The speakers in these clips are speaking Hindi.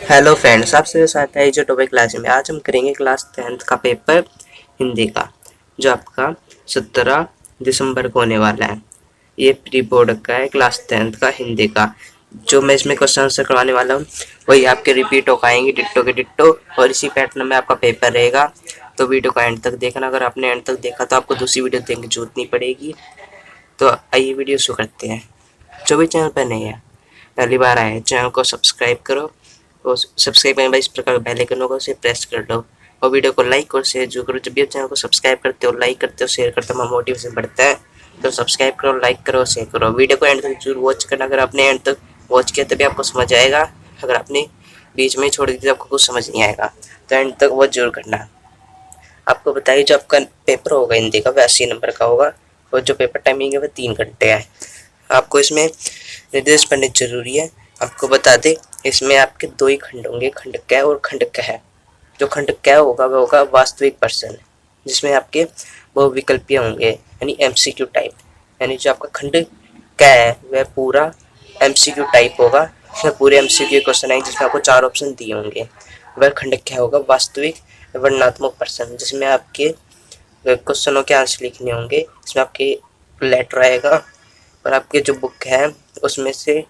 हेलो फ्रेंड्स, आपसे साथ है जो टॉपिक क्लास में। आज हम करेंगे क्लास 10th का पेपर हिंदी का, जो आपका 17 दिसंबर को होने वाला है। ये प्री बोर्ड का है, क्लास 10th का हिंदी का। जो मैं इसमें क्वेश्चन आंसर करवाने वाला हूँ वही आपके रिपीट हो पाएंगे, डिट्टो के डिट्टो, और इसी पैटर्न में आपका पेपर रहेगा। तो वीडियो को एंड तक देखना। अगर आपने एंड तक देखा तो आपको दूसरी वीडियो देखने की जरूरत नहीं पड़ेगी। तो आइए वीडियो शुरू करते हैं। जो भी चैनल पर नहीं है, पहली बार आए, चैनल को सब्सक्राइब करो, और सब्सक्राइब करने के बाद इस प्रकार बेल आइकन होगा, उसे प्रेस कर लो, और वीडियो को लाइक और शेयर जो करो। जब भी आप चैनल को सब्सक्राइब करते हो, लाइक करते हो, शेयर करते हो, हमारा मोटिवेशन बढ़ता है। तो सब्सक्राइब करो, लाइक करो, शेयर करो। वीडियो को एंड तक जरूर वॉच करना। अगर आपने एंड तक वॉच किया तभी आपको समझ आएगा। अगर आपने बीच में छोड़ दी तो आपको कुछ समझ नहीं आएगा। तो एंड तक वॉच जरूर करना। आपको बताइए, जो आपका पेपर होगा हिंदी का, वह 80 नंबर का होगा, और जो पेपर टाइमिंग है वह 3 घंटे है। आपको इसमें निर्देश पढ़ने जरूरी है। आपको बता दें, इसमें आपके 2 ही खंड होंगे, खंड क और खंड क है। जो खंड क होगा वह होगा वास्तविक प्रश्न, जिसमें आपके बहुविकल्पीय होंगे, यानी एमसीक्यू टाइप। यानी जो आपका खंड क है वह पूरा एमसीक्यू टाइप होगा। इसमें पूरे एमसीक्यू क्वेश्चन आएंगे, जिसमें आपको 4 ऑप्शन दिए होंगे। वह खंड क होगा वास्तविक वर्णनात्मक प्रश्न, जिसमें आपके क्वेश्चनों के आंसर लिखने होंगे। इसमें आपके लेटर आएगा और आपके जो बुक है उसमें से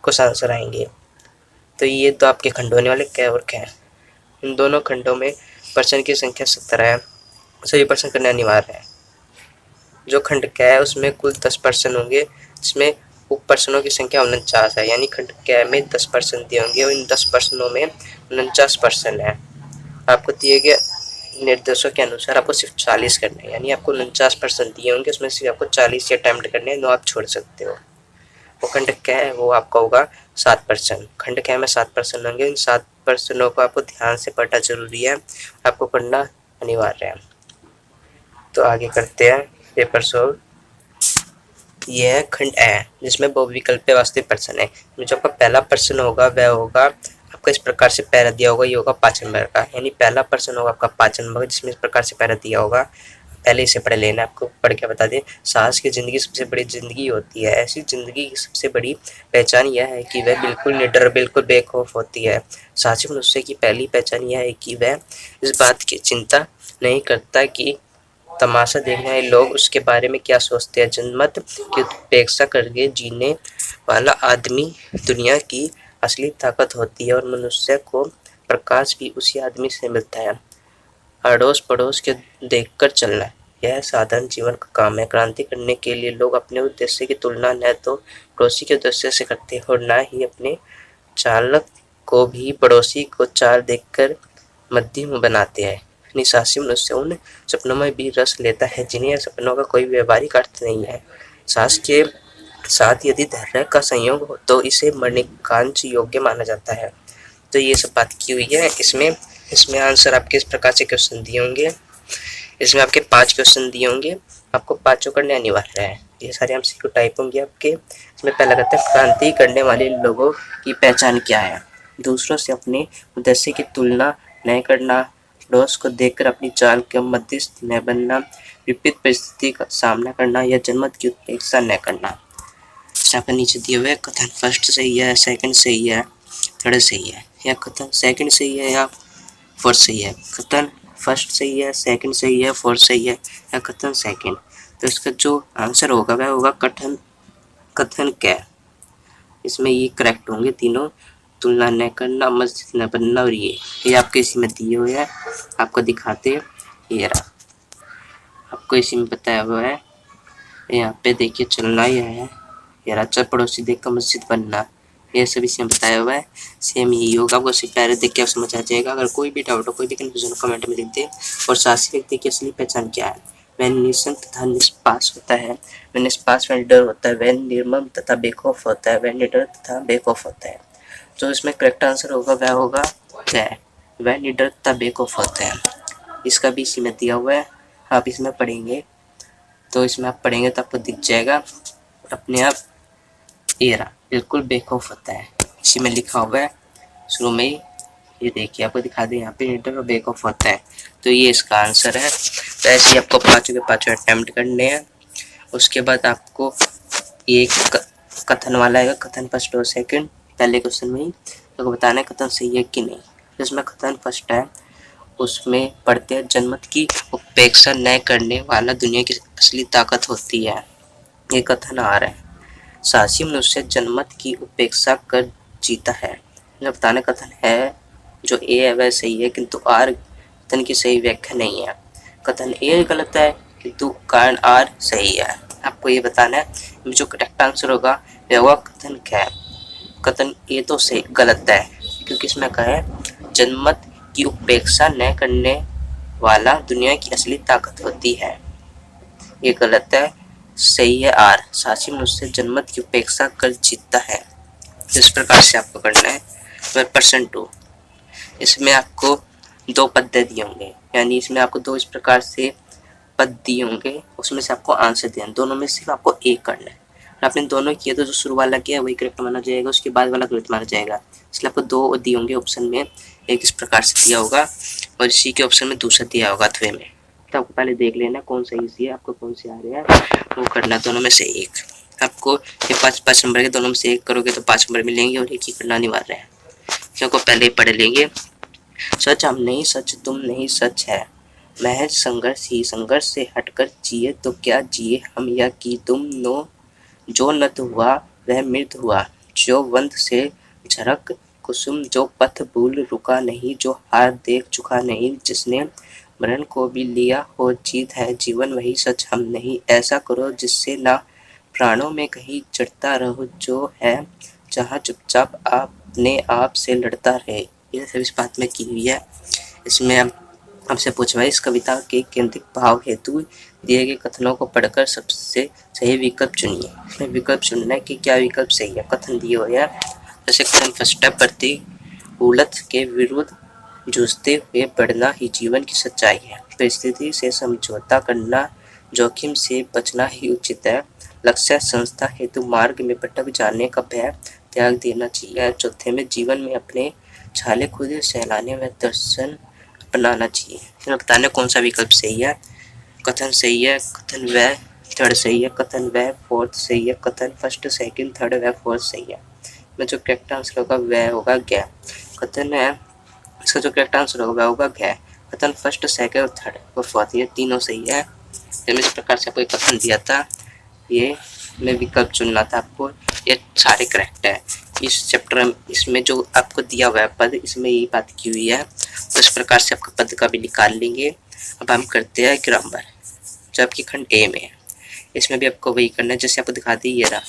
कुछ आंसर आएंगे। तो ये तो आपके खंड होने वाले क और ख। इन दोनों खंडों में प्रश्न की संख्या 17 है। सभी प्रश्न करने अनिवार्य है। जो खंड क है उसमें कुल 10 प्रश्न होंगे, जिसमें उप प्रश्नों की संख्या 49 है। यानी खंड क में 10 प्रश्न दिए होंगे और इन 10 प्रश्नों में 49 प्रश्न है। आपको दिए गए निर्देशों के अनुसार आपको सिर्फ 40 करने हैं। यानी आपको 49% दिए होंगे, उसमें से आपको 40 अटेम्प्ट करने हैं, 9 आप छोड़ सकते हो। वो खंड क है वो आपका होगा 7%। खंड क में 7% होंगे। इन 7 प्रश्नों को आपको ध्यान से पढ़ना जरूरी है, आपको पढ़ना अनिवार्य है। तो आगे करते हैं पेपर सोल्व। यह है खंड ए, जिसमें बहुविकल्पीय वास्तविक प्रश्न है। जो आपका पहला प्रश्न होगा वह होगा आपका इस प्रकार से पैरा दिया होगा। ये होगा 5 नंबर का, यानी पहला प्रश्न होगा आपका 5 नंबर का, जिसमें इस प्रकार से पैरा दिया होगा। पहले इसे पढ़ लेना। आपको पढ़ के बता दें, साहस की जिंदगी सबसे बड़ी जिंदगी होती है। ऐसी जिंदगी की सबसे बड़ी पहचान यह है कि वह बिल्कुल निडर, बिल्कुल बेखौफ होती है। साहसी मनुष्य की पहली पहचान यह है कि वह इस बात की चिंता नहीं करता कि तमाशा देखने वाले लोग उसके बारे में क्या सोचते हैं। जनमत की उपेक्षा करके जीने वाला आदमी दुनिया की असली ताकत होती है, और मनुष्य को प्रकाश भी उसी आदमी से मिलता है। अड़ोस पड़ोस के देखकर चलना, यह साधारण जीवन का काम है। क्रांति करने के लिए लोग अपने उद्देश्य की तुलना न तो पड़ोसी के उद्देश्य से करते हैं, और न ही अपने चालक को भी पड़ोसी को चाल देखकर मध्यम बनाते हैं। निसासी मनुष्य उन सपनों में भी रस लेता है जिन्हें सपनों का कोई व्यवहारिक अर्थ नहीं है। सास के साथ यदि धैर्य का संयोग हो तो इसे मणिकांच योग्य माना जाता है। तो ये सब बात की हुई है। इसमें आंसर आपके इस प्रकार से क्वेश्चन दिए होंगे। इसमें आपके 5 क्वेश्चन दिए होंगे, आपको 5 करने अनिवार्य है। ये सारे एमसीक्यू टाइप होंगे आपके। इसमें पहला कहते हैं, क्रांति करने वाले लोगों की पहचान क्या है। दूसरों से अपने उद्देश्य की तुलना न करना, पड़ोस को देखकर अपनी चाल के मध्यस्थ न बनना, विपरीत परिस्थिति का सामना करना, या जनमत की उपेक्षा न करना। आपके नीचे दिए हुए कथन फर्स्ट सही है, सेकंड सही है, थर्ड सही है, या कथन सेकंड सही है या फोर्थ सही है। कथन फर्स्ट सही है, सेकंड सही है, फोर्थ सही है, या कथन सेकंड। तो इसका जो आंसर होगा वह होगा कथन क्या। इसमें ये करेक्ट होंगे तीनों। तुलना न करना, मस्जिद न बनना, और ये आपके इसी में दिए हुए हैं। आपको दिखाते हैं, ये रहा, आपको इसी में बताया हुआ है। यहाँ पे देखिए, चलना यह है, ये अच्छा पड़ोसी देख कर मस्जिद बनना, ये सब इसमें बताया हुआ है। सेम यही होगा, आपको सिर्फ पहले देख के आप समझ आ जाएगा। अगर कोई भी डाउट हो, कोई भी कन्फ्यूजन हो, कमेंट में लिख दे। और साहसी व्यक्ति की असली पहचान क्या है। वह निसंग तथा निष्पास होता है, वह निष्पास व निडर होता है, वह निर्मम तथा बेखौफ होता है, वह निडर तथा बेखौफ होता है। जो इसमें करेक्ट आंसर होगा वह होगा वह निडर तथा बेखौफ होता है। इसका भी इसी में दिया हुआ है। आप इसमें पढ़ेंगे तो इसमें आप पढ़ेंगे तो आपको दिख जाएगा अपने आप। ये रहा, बिल्कुल बेखौफ होता है, इसी में लिखा हुआ है शुरू में ही। ये देखिए, आपको दिखा दें, यहाँ पे निडर और बेखौफ होता है। तो ये इसका आंसर है। तो ऐसे ही आपको 5 के 5 अटेम्प्ट करने हैं। उसके बाद आपको एक कथन वाला आएगा, कथन फर्स्ट और सेकंड, पहले क्वेश्चन में ही। तो बताना है कथन सही है कि नहीं। जिसमें कथन फर्स्ट है उसमें पढ़ते हैं जनमत की उपेक्षा न करने वाला दुनिया की असली ताकत होती है। ये कथन आ रहा है साहसी मनुष्य जनमत की उपेक्षा कर जीता है। जो बताने कथन है जो ए है वह सही है किंतु आर कथन की सही व्याख्या नहीं है। कथन ए गलत है किंतु कारण आर सही है। आपको ये बताना है जो करेक्ट आंसर होगा वह होगा कथन क्या है। कथन ए तो सही गलत है क्योंकि इसमें कहा है जनमत की उपेक्षा न करने वाला दुनिया की असली ताकत होती है। ये गलत है। सही है आर साहसी मनुष्य जनमत की उपेक्षा कर जीतता है। इस प्रकार से आपको करना है। 2 इसमें आपको 2 पद्य दिए होंगे यानी इसमें आपको 2 इस प्रकार से पद दिए होंगे उसमें से आपको आंसर देना। दोनों में सिर्फ आपको एक करना है। आपने दोनों किए तो जो शुरू वाला किया वही करेक्ट माना जाएगा, उसके बाद वाला गलत माना जाएगा। इसलिए आपको 2 दिए होंगे ऑप्शन में, एक इस प्रकार से दिया होगा और इसी के ऑप्शन में दूसरा दिया होगा अथवे में। तो आपको पहले देख लेना कौन सा ईजी है, आपको कौन से आ रहे हैं वो करना। दोनों में से एक आपको ये 5 नंबर के दोनों में से एक करोगे तो 5 नंबर मिलेंगे और एक ही करना अनिवार्य है। क्योंकि पहले ही पढ़ लेंगे। सच हम नहीं सच तुम नहीं सच है महज संघर्ष ही संघर्ष से हटकर जिए तो क्या जिए हम या कि तुम नो जो नत हुआ वह मृत हुआ जो वंत से झरक कुसुम जो पथ भूल रुका नहीं जो हार देख चुका नहीं जिसने मरण को भी लिया हो जीत है जीवन वही सच हम नहीं ऐसा करो जिससे ना प्राणों में कहीं चढ़ता रहो जो है जहाँ चुपचाप अपने आप से लड़ता रहे। ये सब इस बात में की हुई है। इसमें हमसे पूछा है इस कविता के केंद्रित भाव हेतु दिए गए कथनों को पढ़कर सबसे सही विकल्प चुनिए। इसमें विकल्प चुनना है कि क्या विकल्प सही है। कथन दिए हुए हैं जैसे कथन फर्स्ट है प्रतिकूलता के विरुद्ध जूझते हुए बढ़ना ही जीवन की सच्चाई है। परिस्थिति से समझौता करना जोखिम से बचना ही उचित है। लक्ष्य संस्था हेतु मार्ग में भटक जाने का भय त्याग देना चाहिए। चौथे में जीवन में अपने छाले खुद सहलाने व दर्शन अपनाना चाहिए। बताने कौन सा विकल्प सही है। कथन सही है, कथन व थर्ड सही है, कथन व फोर्थ सही है, कथन फर्स्ट सेकंड थर्ड व फोर्थ सही है। में जो करेक्ट आंसर होगा वह होगा ग। कथन है इसका जो करेक्ट आंसर होगा वह होगा ग। कथन फर्स्ट सेकंड और थर्ड व फोर्थ ये तीनों सही है। इस प्रकार से आपको एक कथन दिया था, ये में विकल्प चुनना था आपको। ये सारे करेक्ट है। इस चैप्टर इसमें जो आपको दिया हुआ है पद इसमें यही बात की हुई है। तो इस प्रकार से आपका पद का भी निकाल लेंगे। अब हम करते हैं ग्रामर जो आपकी खंड ए में है। इसमें भी आपको वही करना है जैसे आपको दिखा दी ये रहा।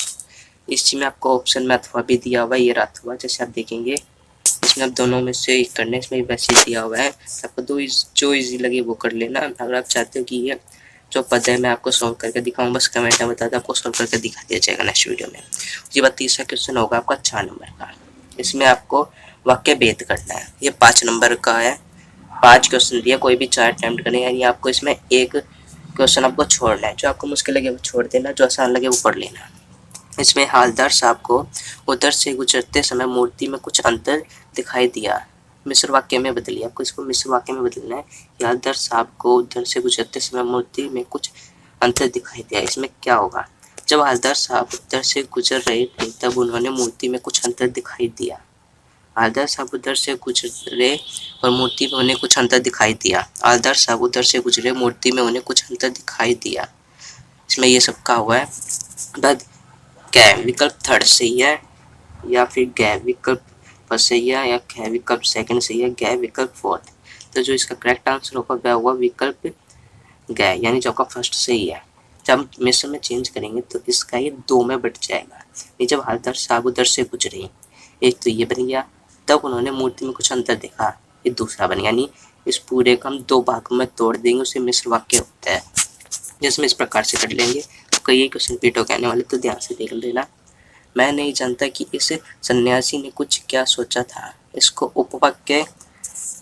इस चीज में आपको ऑप्शन में अथवा भी दिया हुआ है, ये रहा अथवा जैसे आप देखेंगे। इसमें आप दोनों में से एक करना है, इसमें वैसे दिया हुआ है। आपको जो इजी लगे वो कर लेना। अगर आप चाहते हो कि ये जो पद है मैं आपको सॉल्व करके दिखाऊं बस कमेंट में बता दो, आपको सॉल्व करके दिखा दिया जाएगा नेक्स्ट वीडियो में। उसके बाद तीसरा क्वेश्चन होगा आपका 4 नंबर का। इसमें आपको वाक्य भेद करना है। ये 5 नंबर का है। 5 क्वेश्चन दिया, कोई भी 4 अटेम्प्ट करें यानी आपको इसमें एक क्वेश्चन आपको छोड़ना है। जो आपको मुश्किल लगे वो छोड़ देना, जो आसान लगे वो पढ़ लेना। इसमें हालदार साहब को उधर से गुजरते समय मूर्ति में कुछ अंतर दिखाई दिया, मिश्र वाक्य में बदलिए। आपको इसको मिश्र वाक्य में बदलना है। हालदार साहब को उधर से गुजरते समय मूर्ति में कुछ अंतर दिखाई दिया। इसमें क्या होगा। जब हालदार साहब उधर से गुजर रहे थे तब उन्होंने मूर्ति में कुछ अंतर दिखाई दिया। हालदार साहब उधर से गुजरे और मूर्ति में उन्हें कुछ अंतर दिखाई दिया। हालदार साहब उधर से गुजरे मूर्ति में उन्हें कुछ अंतर दिखाई दिया। इसमें ये सब का हुआ है। बाद कै विकल्प थर्ड सही है या फिर गै विकल्प फर्स्ट सही है या कै विकल्प सेकंड सही है, गै विकल्प फोर्थ। तो जो इसका करेक्ट आंसर होगा वह होगा विकल्प गै यानी जो आपका फर्स्ट सही है। जब हम मिश्र में चेंज करेंगे तो इसका ये 2 में बट जाएगा। ये जब हालदार साहब उधर से गुजरे एक तो ये बन गया, तब उन्होंने मूर्ति में कुछ अंतर देखा, ये दूसरा बन गया। यानी इस पूरे को हम 2 भागों में तोड़ देंगे, उसे मिश्र वाक्य होता है। जिसमें इस प्रकार से कर लेंगे। कई क्वेश्चन रिपीट हो कहने वाले तो ध्यान से देख लेना। मैं नहीं जानता कि इस सन्यासी ने कुछ क्या सोचा था। इसको उपवाक्य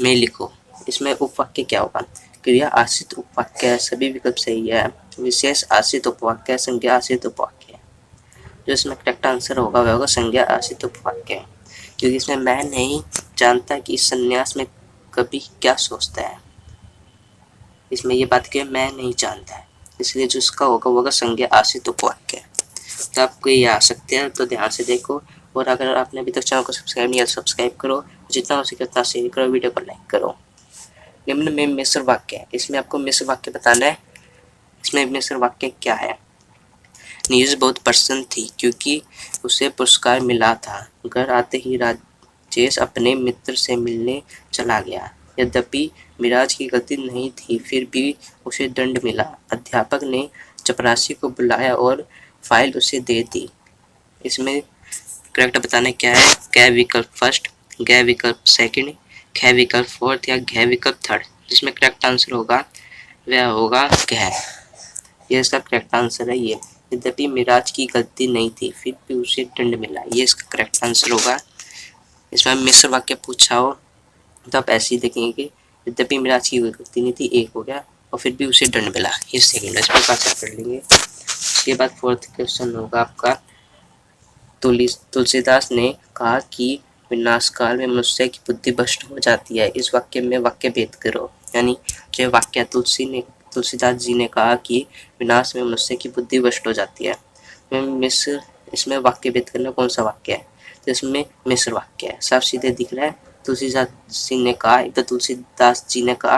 में लिखो। इसमें उपवाक्य क्या होगा। क्रिया आश्रित उपवाक्य सभी विकल्प सही है। विशेष आश्रित उपवाक्य, संज्ञा आश्रित उपवाक्य। जो इसमें करेक्ट आंसर होगा वह होगा संज्ञा आश्रित उपवाक्य। क्योंकि इसमें मैं नहीं जानता कि इस सन्यास में कभी क्या सोचता है। इसमें ये बात कि मैं नहीं जानता है, इसलिए जो इसका होगा वो होगा संज्ञा आश्रित उपवाक्य। तो आपको ये आ सकते हैं तो ध्यान से देखो। और अगर आपने अभी तक चैनल को सब्सक्राइब नहीं किया सब्सक्राइब करो, जितना हो सके उतना शेयर करो, वीडियो को लाइक करो। निम्न में मिश्र वाक्य है, इसमें आपको मिश्र वाक्य बताना है। इसमें मिश्र वाक्य क्या है? नीरज बहुत प्रसन्न थी क्योंकि उसे पुरस्कार मिला था। घर आते ही राजेश अपने मित्र से मिलने चला गया। यद्यपि मिराज की गलती नहीं थी, फिर भी उसे दंड मिला। अध्यापक ने चपरासी को बुलाया और फाइल उसे दे दी। इसमें करेक्ट बताना क्या है? क विकल्प फर्स्ट, ग विकल्प सेकंड, ख विकल्प फोर्थ या घ विकल्प थर्ड। जिसमें करेक्ट आंसर होगा वह होगा घ। ये इसका करेक्ट आंसर है। ये यद्यपि मिराज की गलती नहीं थी, फिर भी उसे दंड मिला, ये इसका करेक्ट आंसर होगा। इसमें मिश्र वाक्य पूछा हो तो आप ऐसे ही देखेंगे कि यद्यपि मिराज की गलती नहीं थी, एक हो गया, और फिर भी उसे दंड मिला, ये सेकेंड है। इस प्रकार से कर लेंगे। इसके बाद फोर्थ क्वेश्चन होगा आपका, तुलसीदास ने कहा कि विनाशकाल में मनुष्य की बुद्धि भ्रष्ट हो जाती है। इस वाक्य में वाक्य भेद करो। यानी जो वाक्य तुलसीदास जी ने कहा कि विनाश में मनुष्य की बुद्धि भ्रष्ट हो जाती है, इसमें वाक्य भेद करना कौन सा वाक्य है? तो इसमें मिश्र वाक्य है, साफ सीधे दिख रहा है। तुलसीदास जी ने कहा, एक तो तुलसीदास जी ने कहा,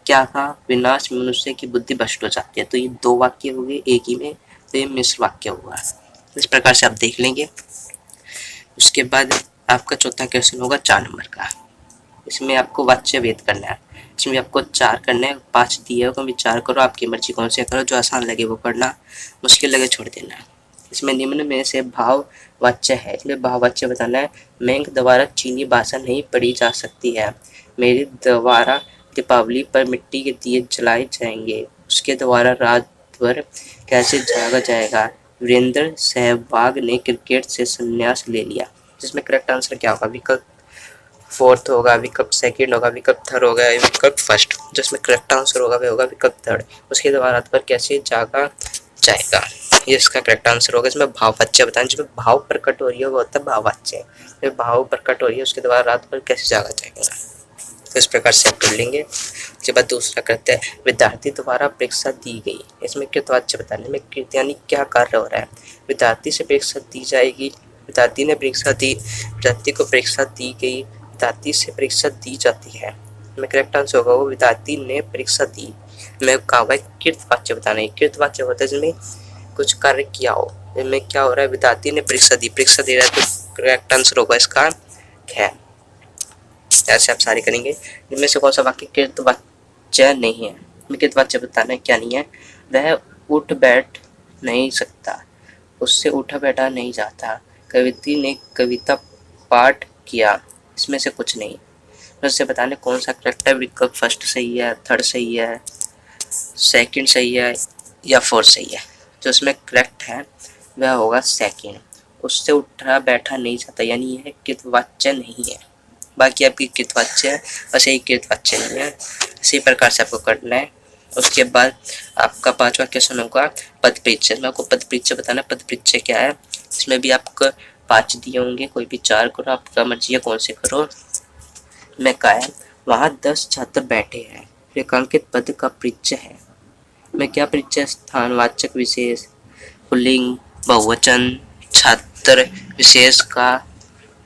क्या कहा? विनाश में मनुष्य की बुद्धि भ्रष्ट हो जाती है। तो ये दो वाक्य हो गए एक ही में, तो ये मिश्र वाक्य हुआ। इस प्रकार से आप देख लेंगे। उसके बाद आपका चौथा क्वेश्चन होगा 4 नंबर का। इसमें आपको वाच्य भेद करना है। इसमें आपको 4 करने हैं, 5 दिए हो, विचार करो, आपकी मर्जी कौन से करो, जो आसान लगे वो करना, मुश्किल लगे छोड़ देना। इसमें निम्न में से भाव वाच्य है, इसमें भाव वाच्य बताना है। मैं द्वारा चीनी भाषा नहीं पढ़ी जा सकती है। मेरे द्वारा दीपावली पर मिट्टी के दिए जलाए जाएंगे। उसके द्वारा रात भर कैसे जागा जाएगा। वीरेंद्र सहवाग ने क्रिकेट से संन्यास ले लिया। जिसमें करेक्ट आंसर क्या होगा? विकल्प फोर्थ होगा, विकल्प सेकंड होगा, विकल्प थर्ड होगा, विकल्प फर्स्ट। जिसमें करेक्ट आंसर होगा वह होगा विकल्प थर्ड। उसके द्वारा रात भर कैसे जागा जाएगा, ये इसका करेक्ट आंसर होगा। इसमें भाववाच्य बताएं, जिसमें भाव प्रकट हो रही है वो होता है भाववाच्य। जब भाव प्रकट हो रही है उसके द्वारा रात भर कैसे जागा जाएगा, तो इस प्रकार से आप कर लेंगे। उसके बाद दूसरा करते हैं, विद्यार्थी द्वारा परीक्षा दी गई। इसमें कृतवाच्य बताने में कृत यानी क्या कार्य हो रहा है। विद्यार्थी से परीक्षा दी जाएगी, विद्यार्थी ने परीक्षा दी, विद्यार्थी को परीक्षा दी गई, विद्यार्थी से परीक्षा दी जाती है। मैं करेक्ट आंसर होगा वो विद्यार्थी ने परीक्षा दी। मैं कहा हुआ कृतवाच्य बताना है। कृतवाच्य होता है जिसमें कुछ कार्य किया हो। इसमें क्या हो रहा है? विद्यार्थी ने परीक्षा दी, परीक्षा दे रहा है, तो करेक्ट आंसर होगा इसका है। ऐसे आप सारे करेंगे। इनमें से कौन सा वाक्य कृतवाच्य नहीं है? कृतवाच्य बताना है क्या नहीं है। वह उठ बैठ नहीं सकता, उससे उठा बैठा नहीं जाता। कविता ने कविता पाठ किया। इसमें से कुछ नहीं। उससे बताने कौन सा करेक्ट है। विकल्प फर्स्ट सही है, थर्ड सही है, सेकंड सही है या फोर्थ सही है। जो इसमें करेक्ट है वह होगा सेकंड। उससे उठा बैठा नहीं जाता, यानी यह कृतवाच्य नहीं है। बाकी आपकी कृतवाच्य है, बस यही कृतवाच्य नहीं है। इसी प्रकार से आपको करना है। उसके बाद आपका 5वां क्वेश्चन होगा पद परिचय। मैं आपको पद परिचय बताना। पद परिचय क्या है? इसमें भी आपको 5 दिए होंगे, कोई भी 4 करो, आपका मर्जी है कौन से करो। मैं कहा है वहाँ 10 छात्र बैठे हैं, रेखांकित पद का परिचय है। मैं क्या परिचय? स्थानवाचक विशेष, पुल्लिंग, बहुवचन, छात्र विशेष का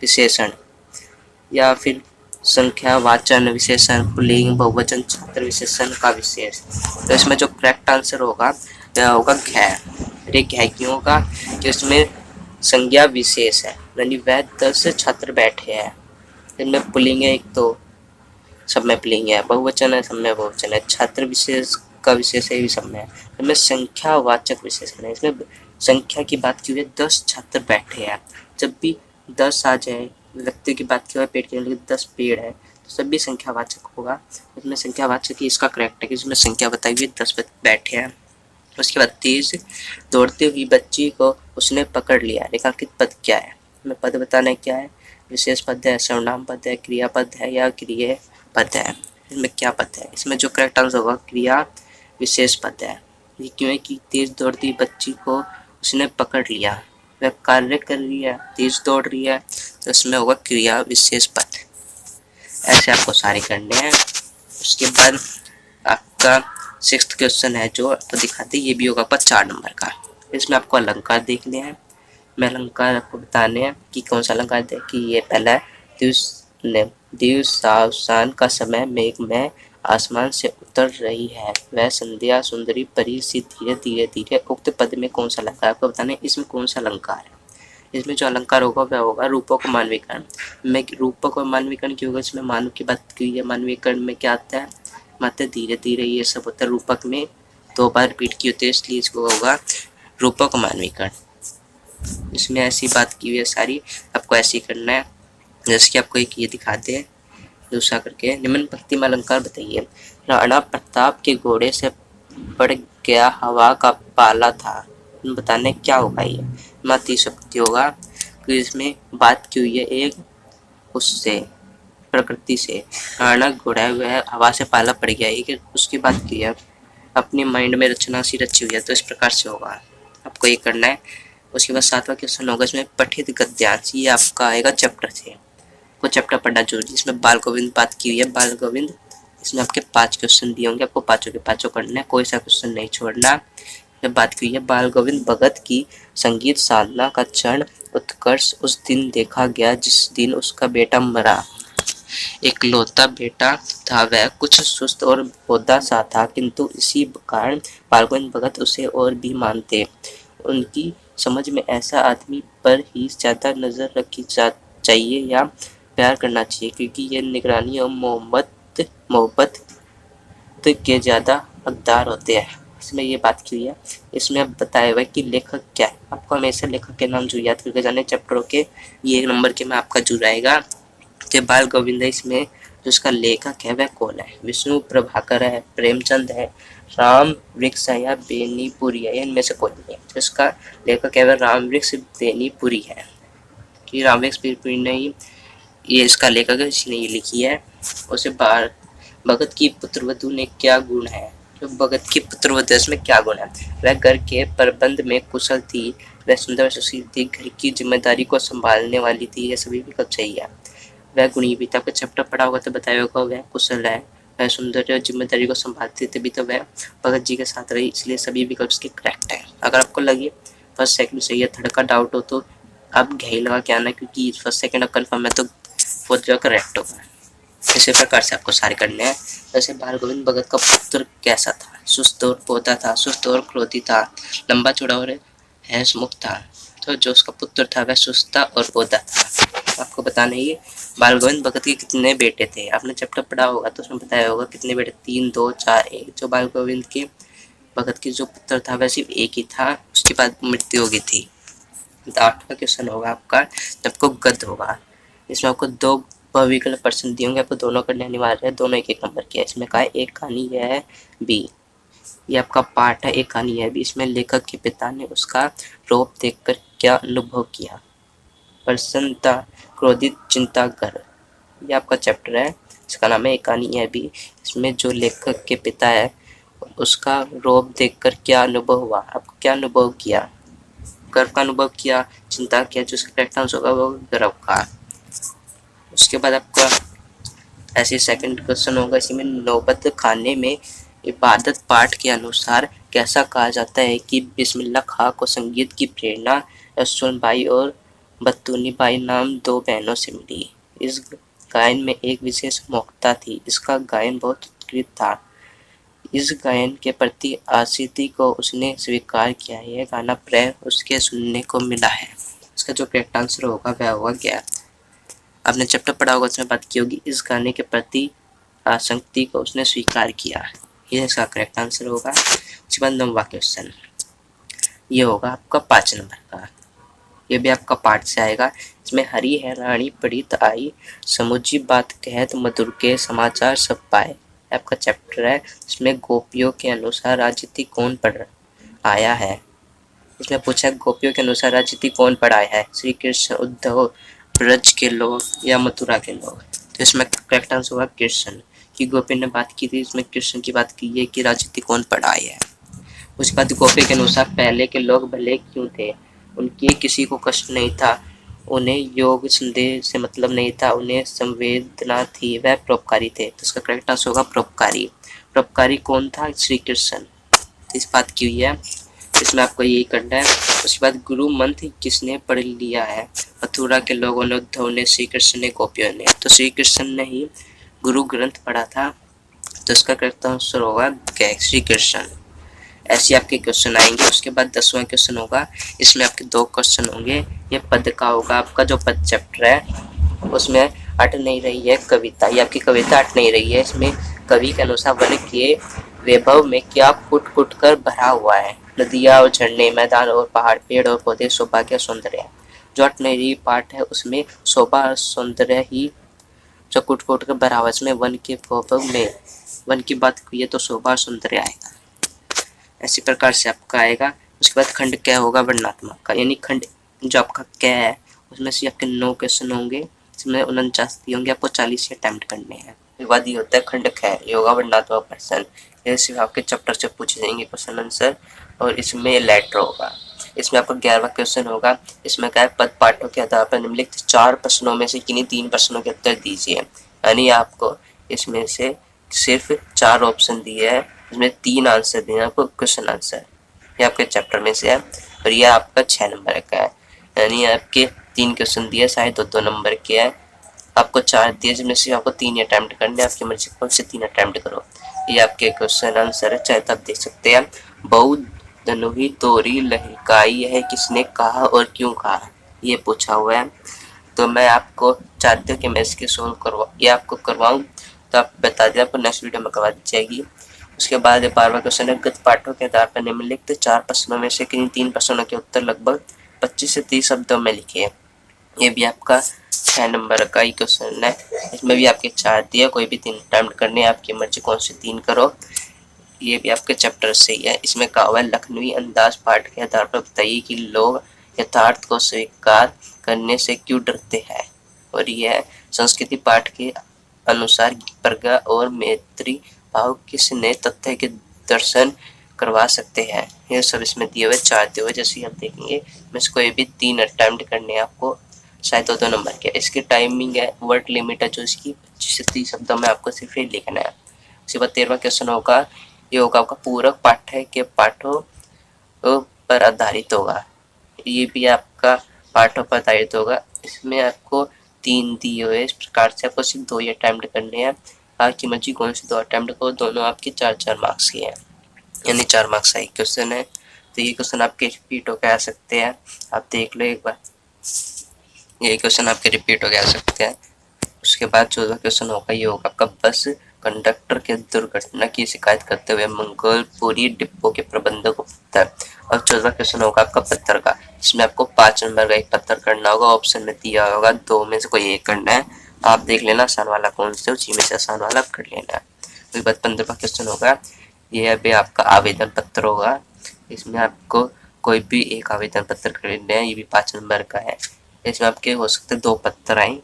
विशेषण, या फिर संख्यावाचन विशेषण, पुल्लिंग, बहुवचन, छात्र विशेषण का विशेष। तो इसमें जो करेक्ट आंसर होगा वह होगा घ। अरे घ क्यों होगा? कि इसमें संज्ञा विशेष है, यानी वह 10 छात्र बैठे हैं। इनमें पुल्लिंग है एक, तो सब में पुल्लिंग है, बहुवचन है सब में बहुवचन है, छात्र विशेष का विशेष है सब में। इसमें संख्यावाचक विशेषण है, इसमें संख्या की बात की हुई है, 10 छात्र बैठे हैं। जब भी 10 आ जाए, व्यक्ति की बात की हुई पेड़ के लिए 10 पेड़ है, तो सभी संख्यावाचक होगा। इसमें संख्यावाचक ही इसका करेक्ट है कि इसमें संख्या बताई हुई 10 बैठे हैं। उसके बाद तेज दौड़ती हुई बच्ची को उसने पकड़ लिया। रेखांकित पद क्या है? हमें पद बताना है क्या है। विशेष पद है, सर्वनाम पद है, क्रिया पद है या क्रिया पद है। इसमें क्या पद है? इसमें जो करेक्ट आंसर होगा क्रिया विशेष पद है। ये क्यों है कि तेज दौड़ती बच्ची को उसने पकड़ लिया, वह कार्य कर रही है, तेज दौड़ रही है, तो इसमें होगा क्रिया विशेष पद। ऐसे आपको सारे करने हैं। उसके बाद आपका 6th क्वेश्चन है जो आपको दिखाते, ये भी होगा आपका 4 नंबर का। इसमें आपको अलंकार देखने हैं। मैं अलंकार आपको बताने हैं कि कौन सा अलंकार है। कि ये पहला है, दिवसावसान का समय मेघ में आसमान से उतर रही है, वह संध्या सुंदरी परी सी धीरे धीरे धीरे। उक्त पद में कौन सा अलंकार आपको बताने, इसमें कौन सा अलंकार है। इसमें जो अलंकार होगा वह होगा रूपक और मानवीकरण। में रूपक और मानवीकरण की होगा, इसमें मानव की बात की है। मानवीकरण में क्या आता है, मात्र धीरे धीरे ये सब होता है। रूपक में 2 बार रिपीट की होती है, इसलिए इसको होगा रूपक और मानवीकरण। इसमें ऐसी बात की हुई है सारी, आपको ऐसे ही करना है। जैसे कि आपको एक ये दिखाते हैं दूसरा करके। निम्न पंक्ति में अलंकार बताइए। राणा प्रताप के घोड़े से पड़ गया हवा का पाला था, बताने क्या होगा ये। माती शक्ति होगा कि इसमें बात की हुई है एक उससे, प्रकृति से। राणा घोड़ा हुआ है, हवा से पाला पड़ गया, एक उसकी बात की है। अपनी माइंड में रचना सी रची हुई है, तो इस प्रकार से होगा, आपको ये करना है। उसके बाद 7वां क्वेश्चन होगा इसमें पठित गद्यांश, ये आपका आएगा चैप्टर से। आपको चैप्टर पढ़ना जरूरी। इसमें बाल गोविंद बात की हुई है, बाल गोविंद। इसमें आपके 5 क्वेश्चन दिए होंगे, आपको पाँचों के पाँचों करना है, कोई सा क्वेश्चन नहीं छोड़ना। जब बात की हुई है बाल गोविंद भगत की संगीत साधना का क्षण उत्कर्ष उस दिन देखा गया जिस दिन उसका बेटा मरा। एकलौता बेटा था, वह कुछ सुस्त और बोधा सा था, किंतु इसी कारण बाल गोविंद भगत उसे और भी मानते। उनकी समझ में ऐसा आदमी पर ही ज्यादा नजर रखी चाहिए या प्यार करना चाहिए, क्योंकि ये निगरानी और मोहब्बत के ज्यादा हकदार होते हैं। इसमें ये बात की हुई है। इसमें बताया हुआ है कि लेखक क्या है। आपको हमेशा लेखक के नाम जो याद करके जाने चैप्टरों के। ये 1 नंबर के में आपका जो रहेगा कि बाल गोविंद है, इसमें जो उसका लेखक है वह कौन है। विष्णु प्रभाकर है, प्रेमचंद है, राम वृक्ष है या बेनीपुरी है, इनमें से कोई नहीं है। जिसका लेखक है वह राम वृक्ष बेनीपुरी है। कि राम वृक्ष बेनीपुरी नहीं, ये इसका लेखक है, इसने ये लिखी है। उसे भगत की पुत्रवधू ने क्या गुण है। तो भगत की पुत्रवधू इसमें क्या गुण है, वह घर के प्रबंध में कुशल थी, वह सुंदर सुशील थी, घर की जिम्मेदारी को संभालने वाली थी, ये सभी विकल्प सही है। वह गुणी भी था, आपका चैप्टर पढ़ा होगा तो बताया होगा। वह कुशल है, वह सुंदर और जिम्मेदारी को संभालती थी, तभी तो वह भगत जी के साथ रही, इसलिए सभी विकल्प इसके करेक्ट है। अगर आपको लगे फर्स्ट सेकंड सही है, थर्ड का डाउट हो तो आप घई लगा के आना, क्योंकि फर्स्ट सेकंड कंफर्म है तो फोर्थ जो करेक्ट होगा। इसी प्रकार से आपको सारे करने हैं। जैसे बाल गोविंद भगत का पुत्र कैसा था, सुस्त और पोता था, सुस्त और क्रोधी था, लंबा चौड़ा और हैसमुख था। तो जो उसका पुत्र था वह सुस्त था और पोता था। आपको बताना है बाल गोविंद भगत के कितने बेटे थे। आपने चैप्टर पढ़ा होगा तो उसमें बताया होगा कितने बेटे, 3 2 4 1। जो बाल गोविंद के भगत की जो पुत्र था वह सिर्फ एक ही था, उसके बाद मृत्यु हो गई थी। 8वां क्वेश्चन होगा आपका, जब को गद होगा। इसमें आपको 2 विकल्प प्रश्न दिए होंगे, आपको दोनों करने अनिवार्य है, दोनों 1 नंबर के है। इसमें कहा एक कहानी है बी, ये आपका पार्ट है। एक कहानी है बी, इसमें लेखक के पिता ने उसका रूप देखकर क्या अनुभव किया। प्रसन्नता, क्रोधित, चिंता, गर्व, ये आपका चैप्टर है, इसका नाम है एक कहानी है बी। इसमें जो लेखक के पिता है उसका रूप देखकर क्या अनुभव हुआ, आपको क्या अनुभव किया, गर्व का अनुभव किया, चिंता किया, जो उसका करेक्ट आंसर होगा वो गर्व का। उसके बाद आपका ऐसे सेकंड क्वेश्चन होगा, इसी में नौबत खाने में इबादत पाठ के अनुसार कैसा कहा जाता है कि बिस्मिल्लाह खां को संगीत की प्रेरणा रसूल बाई और बत्तूनी बाई नाम 2 बहनों से मिली। इस गायन में एक विशेष मौखता थी, इसका गायन बहुत उत्कृष्ट था, इस गायन के प्रति आसक्ति को उसने स्वीकार किया, यह गाना प्राय उसके सुनने को मिला है। इसका जो करेक्ट आंसर होगा वह होगा क्या। आपने चैप्टर पढ़ा होगा, उसमें बात की होगी इस गाने के प्रति आसक्ति को उसने स्वीकार किया, ये इसका करेक्ट आंसर होगा। उसके बाद 9वां क्वेश्चन, ये होगा आपका 5 नंबर का, ये भी आपका पार्ट से आएगा। इसमें हरी है रानी पढ़ित आई, समुझी बात कहत मधुर के समाचार सब पाए, आपका चैप्टर है। इसमें गोपियों के अनुसार राजनीति कौन पढ़ आया है। इसमें पूछा गोपियों के अनुसार राजनीति कौन पढ़ आया है, श्री कृष्ण, उद्धव, ब्रज के लोग या मथुरा के लोग। तो इसमें करेक्ट आंसर होगा कृष्ण, कि गोपी ने बात की थी, इसमें कृष्ण की बात की है कि राजनीति कौन पढ़ाए है। उसके बाद गोपी के अनुसार पहले के लोग भले क्यों थे, उनकी किसी को कष्ट नहीं था, उन्हें योग संदेह से मतलब नहीं था, उन्हें संवेदना थी, वह परोपकारी थे। तो इसका करेक्ट आंसर होगा परोपकारी। परोपकारी कौन था, श्री कृष्ण, इस बात की हुई है। इसमें आपको यही करना है। उसके बाद गुरु मंत्र किसने पढ़ लिया है? मथुरा के लोगों ने, उद्धव ने, श्री कृष्ण ने, गोपियों ने। तो श्री कृष्ण ने ही गुरु ग्रंथ पढ़ा था, तो इसका करेक्ट आंसर होगा श्री कृष्ण। ऐसे आपके क्वेश्चन आएंगे। उसके बाद 10वां क्वेश्चन होगा, इसमें आपके 2 क्वेश्चन होंगे। ये पद का होगा, आपका जो पद चैप्टर है उसमें अट नहीं रही है कविता, ये आपकी कविता अट नहीं रही है। इसमें कवि के अनुसार वन के वैभव में क्या कुट कुट कर भरा हुआ है? नदियाँ और झरने, मैदान और पहाड़, पेड़ और पौधे, सौभाग्य सौंदर्य। जो अट नहीं रही पार्ट है उसमें शोभा और सौंदर्य ही जो कुट कुट कर भरा हुआ है। इसमें वन के वैभव में वन की बात की है तो शोभा और सौंदर्य आएगा। ऐसी प्रकार से आपका आएगा। उसके बाद खंड क्या होगा? वर्णनात्मक का, यानी खंड जो आपका क्या है उसमें से आपके 9 क्वेश्चन होंगे, इसमें 49 दिए होंगे, आपको 40 अटेम्प्ट करने हैं। उसके बाद ये होता है खंड ख, ये होगा वर्णनात्मक प्रश्न। ये सिर्फ आपके चैप्टर से पूछे जाएंगे क्वेश्चन आंसर, और इसमें लेटर होगा। इसमें आपका 11वां क्वेश्चन होगा। इसमें क्या है, पद पाठों के आधार पर निम्नलिखित 4 प्रश्नों में से किन्हीं 3 प्रश्नों के उत्तर दीजिए। यानी आपको इसमें से सिर्फ 4 ऑप्शन दिए हैं, इसमें 3 आंसर देना आपको क्वेश्चन आंसर। ये आपके चैप्टर में से है, और ये आपका 6 नंबर का है। यानी आपके 3 क्वेश्चन दिए, शायद 2-2 नंबर के है। आपको 4 दिए, जिसमें से आपको 3 अटैम्प्ट करने, आपकी मर्जी कौन से 3 अटैम्प्ट करो। ये आपके क्वेश्चन आंसर है, चाहे तो आप देख सकते हैं। बहुत धनुही तोरी लहकाई है, किसने कहा और क्यों कहा, ये पूछा हुआ है। तो मैं आपको चाहती हूँ कि मैं इसके सोल्व ये आपको करवाऊँ, तो आप बता दें, आपको नेक्स्ट वीडियो में करवा दी जाएगी। उसके बाद 12वां क्वेश्चन है, गत पाठों के आधार पर निम्नलिखित 4 प्रश्नों में से किन्हीं 3 प्रश्नों के उत्तर लगभग 25 से 30 शब्दों में लिखिए। ये भी आपका 6 नंबर का ही क्वेश्चन है। इसमें भी आपके 4 दिए, कोई भी 3 अटेम्प्ट करने, आपकी मर्जी कौन से 3 करो। ये भी आपके चैप्टर से ही है। इसमें कहा हुआ है, लखनवी अंदाज पाठ के आधार पर बताइए कि लोग यथार्थ को स्वीकार करने से क्यों डरते हैं। और ये है संस्कृति पाठ के अनुसार प्रज्ञा और मैत्री भाव किसने तथ्य के दर्शन करवा सकते हैं। ये सब इसमें दिए हुए 4 दिए हुए, जैसे आप देखेंगे। मैं कोई भी 3 अटेम्प्ट करने हैं आपको, शायद 2 नंबर के। इसकी टाइमिंग है, वर्ड लिमिट है जो इसकी 25 से 30 शब्दों में आपको सिर्फ ही लिखना है। उसके बाद 13वां क्वेश्चन होगा, ये होगा आपका पूरक पाठ्य के पाठों पर आधारित होगा। ये भी आपका पाठों पर आधारित होगा। इसमें आपको 3 दिए हुए, इस प्रकार से आपको सिर्फ 2 ही अटेम्प्ट करने हैं। आपकी मर्जी कौन से 2 अटेम्प्ट करो, दोनों आपके 4-4 मार्क्स के हैं, यानी 4 मार्क्स का एक क्वेश्चन है। तो ये क्वेश्चन आपके रिपीट होकर आ सकते हैं, आप देख लो एक बार। ये क्वेश्चन आपके रिपीट होकर आ सकते हैं। उसके बाद 14वां क्वेश्चन होगा, ये होगा आपका बस कंडक्टर के दुर्घटना की शिकायत करते हुए मंगोलपुरी डिपो के प्रबंधक को पत्र। और 14वां क्वेश्चन होगा आपका पत्र का, इसमें आपको 5 नंबर का एक पत्र करना होगा। ऑप्शन में दिया होगा, 2 में से कोई एक करना है। आप देख लेना आसान वाला कौन से, उसी में से आसान वाला कर लेना है। उसके बाद 15वां क्वेश्चन होगा, ये अभी आपका आवेदन पत्र होगा। इसमें आपको कोई भी एक आवेदन पत्र करना है, ये भी 5 नंबर का है। इसमें आपके हो सकते 2 पत्र आए,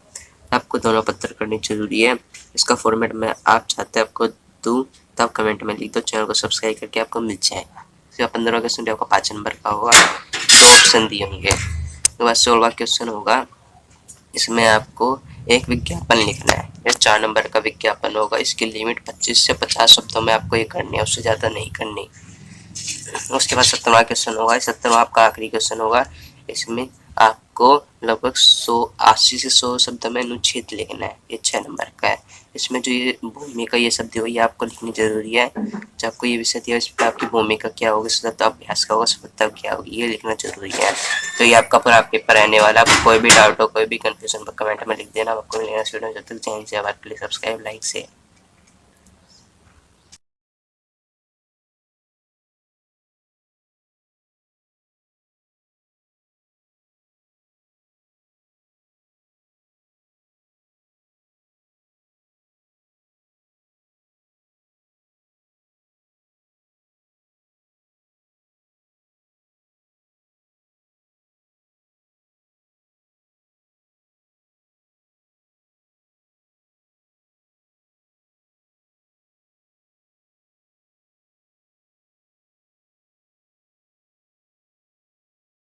आपको दोनों पत्र करनी जरूरी है। इसका फॉर्मेट में आप चाहते हैं आपको दूँ तो आप कमेंट में लिख दो, चैनल को सब्सक्राइब करके आपको मिल जाएगा। इसका 15वां क्वेश्चन आपका 5 नंबर का होगा, 2 ऑप्शन दिए होंगे। उसके बाद 16वां क्वेश्चन होगा, इसमें आपको एक विज्ञापन लिखना है, यह 4 नंबर का विज्ञापन होगा। इसकी लिमिट 25 से 50 शब्दों में आपको ये करनी है, उससे ज़्यादा नहीं करनी। उसके बाद 17वां क्वेश्चन होगा, 17वां आपका आखिरी क्वेश्चन होगा। इसमें आपको लगभग 80 से 100 शब्दों में अनुच्छेद लिखना है, ये 6 नंबर का है। इसमें जो ये भूमिका ये शब्द हुई, ये आपको लिखनी जरूरी है। जब आपको ये विषय दिया, इस पर आपकी भूमिका क्या होगी, सतत अभ्यास का होगा, सफलता क्या होगी, ये लिखना जरूरी है। तो ये आपका पूरा पेपर रहने वाला। आपको कोई भी डाउट हो, कोई भी कंफ्यूजन हो, कमेंट में लिख देना। आपको मिलेगा वीडियो, जब तक जय हिंद, जय Bharat. Please subscribe, like, share.